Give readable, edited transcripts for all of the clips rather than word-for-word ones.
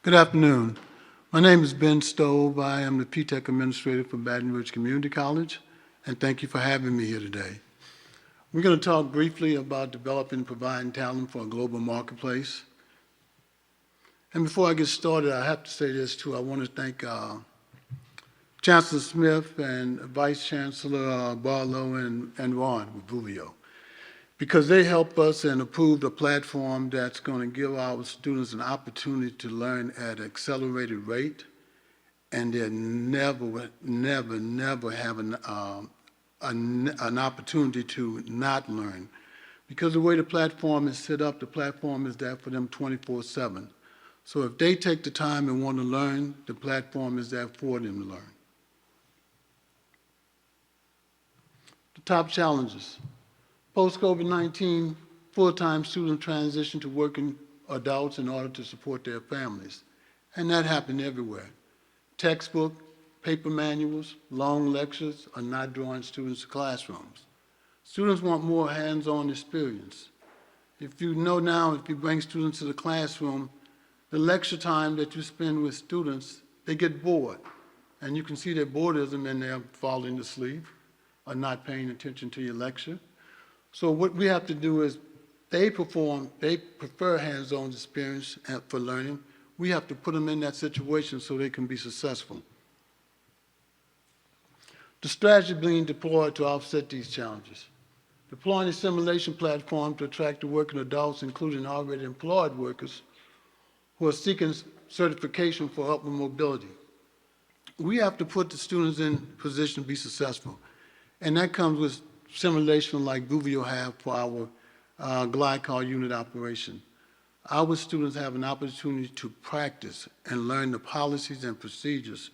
Good afternoon. My name is Ben Stove. I am the PTech Administrator for Baton Rouge Community College, and thank you for having me here today. We're going to talk briefly about developing and providing talent for a global marketplace. And before I get started, I have to say this too. I want to thank Chancellor Smith and Vice Chancellor Barlow and Ron Rubio, because they help us and approve the platform that's going to give our students an opportunity to learn at an accelerated rate, and they'll never have an opportunity to not learn. Because the way the platform is set up, the platform is there for them 24/7. So if they take the time and want to learn, the platform is there for them to learn. The top challenges. Post-COVID-19, full-time students transition to working adults in order to support their families. And that happened everywhere. Textbook, paper manuals, long lectures are not drawing students to classrooms. Students want more hands-on experience. If you know now, if you bring students to the classroom, the lecture time that you spend with students, they get bored. And you can see their boredom and they're falling asleep or not paying attention to your lecture. So what we have to do is they prefer hands-on experience for learning. We have to put them in that situation so they can be successful. The strategy being deployed to offset these challenges. Deploying a simulation platform to attract the working adults, including already employed workers who are seeking certification for upward mobility. We have to put the students in position to be successful. And that comes with simulation like Buvio have for our glycol unit operation. Our students have an opportunity to practice and learn the policies and procedures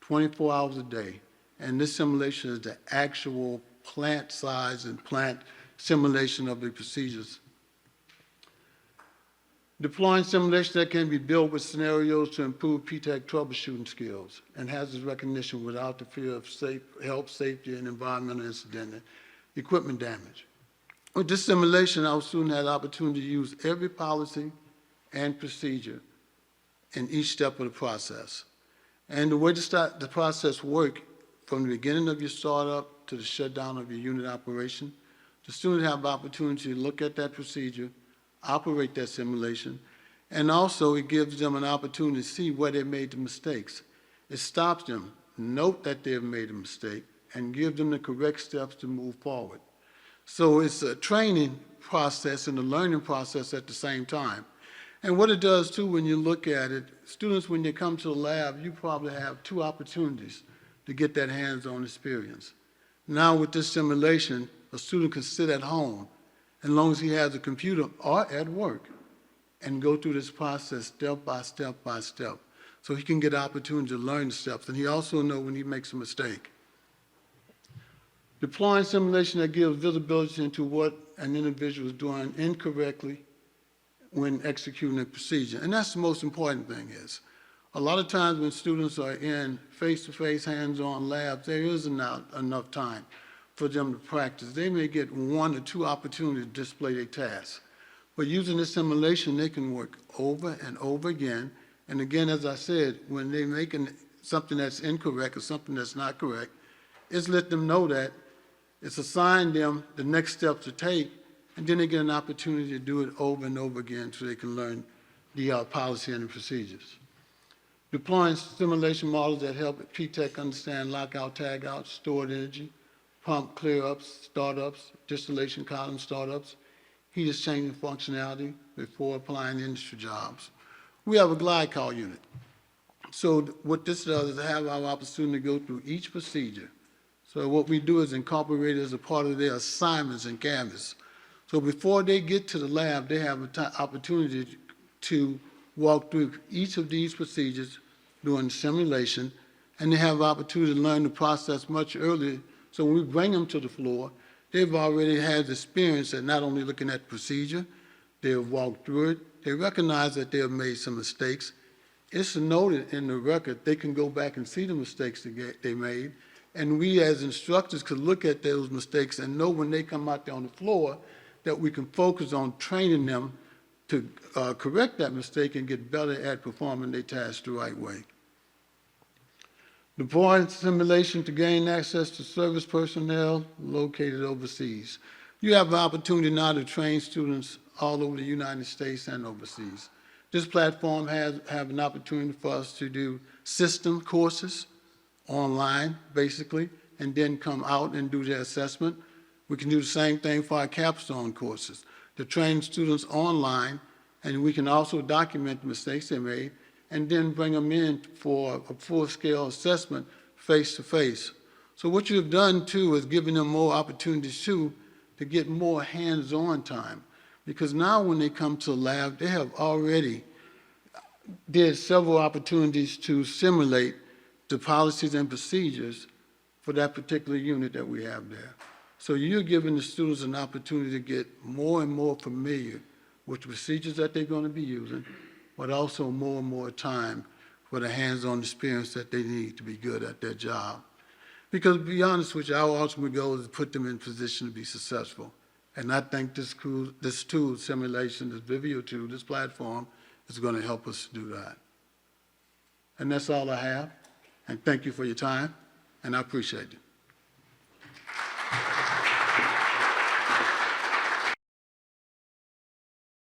24 hours a day. And this simulation is the actual plant size and plant simulation of the procedures. Deploying simulation that can be built with scenarios to improve PTech troubleshooting skills and hazard recognition without the fear of health, safety, and environmental incident and equipment damage. With this simulation, our students had the opportunity to use every policy and procedure in each step of the process. And the way the process works, from the beginning of your startup to the shutdown of your unit operation, the students have the opportunity to look at that procedure, operate that simulation, and also it gives them an opportunity to see where they made the mistakes. It stops them, note that they've made a mistake, and give them the correct steps to move forward. So it's a training process and a learning process at the same time. And what it does too, when you look at it, students, when they come to the lab, you probably have two opportunities to get that hands-on experience. Now with this simulation, a student can sit at home, as long as he has a computer or at work, and go through this process step by step by step. So he can get opportunity to learn the steps, and he also knows when he makes a mistake. Deploying simulation that gives visibility into what an individual is doing incorrectly when executing a procedure. And that's the most important thing is, a lot of times when students are in face-to-face, hands-on labs, there isn't enough time for them to practice. They may get one or two opportunities to display their tasks. But using this simulation, they can work over and over again. And again, as I said, when they're making something that's incorrect or something that's not correct, it's let them know that it's assigned them the next steps to take, and then they get an opportunity to do it over and over again so they can learn the policy and the procedures. Deploying simulation models that help PTech understand lockout, tagout, stored energy, pump clear-ups, startups, distillation column startups, heat exchanging functionality before applying industry jobs. We have a glycol unit. So what this does is have our opportunity to go through each procedure. So what we do is incorporate it as a part of their assignments in Canvas. So before they get to the lab, they have an opportunity to walk through each of these procedures doing simulation, and they have the opportunity to learn the process much earlier. So when we bring them to the floor, they've already had experience at not only looking at the procedure, they've walked through it, they recognize that they have made some mistakes. It's noted in the record, they can go back and see the mistakes they made, and we as instructors could look at those mistakes and know when they come out there on the floor that we can focus on training them to correct that mistake and get better at performing their tasks the right way. Deploying simulation to gain access to service personnel located overseas. You have an opportunity now to train students all over the United States and overseas. This platform have an opportunity for us to do system courses online, basically, and then come out and do their assessment. We can do the same thing for our capstone courses, to train students online, and we can also document the mistakes they made and then bring them in for a full-scale assessment face-to-face. So what you've done, too, is giving them more opportunities, too, to get more hands-on time. Because now when they come to the lab, they have already did several opportunities to simulate the policies and procedures for that particular unit that we have there. So you're giving the students an opportunity to get more and more familiar with the procedures that they're going to be using, but also more and more time for the hands-on experience that they need to be good at their job. Because to be honest with you, our ultimate goal is to put them in position to be successful. And I think this tool, simulation, this Vivio tool, this platform, is going to help us do that. And that's all I have. And thank you for your time, and I appreciate it.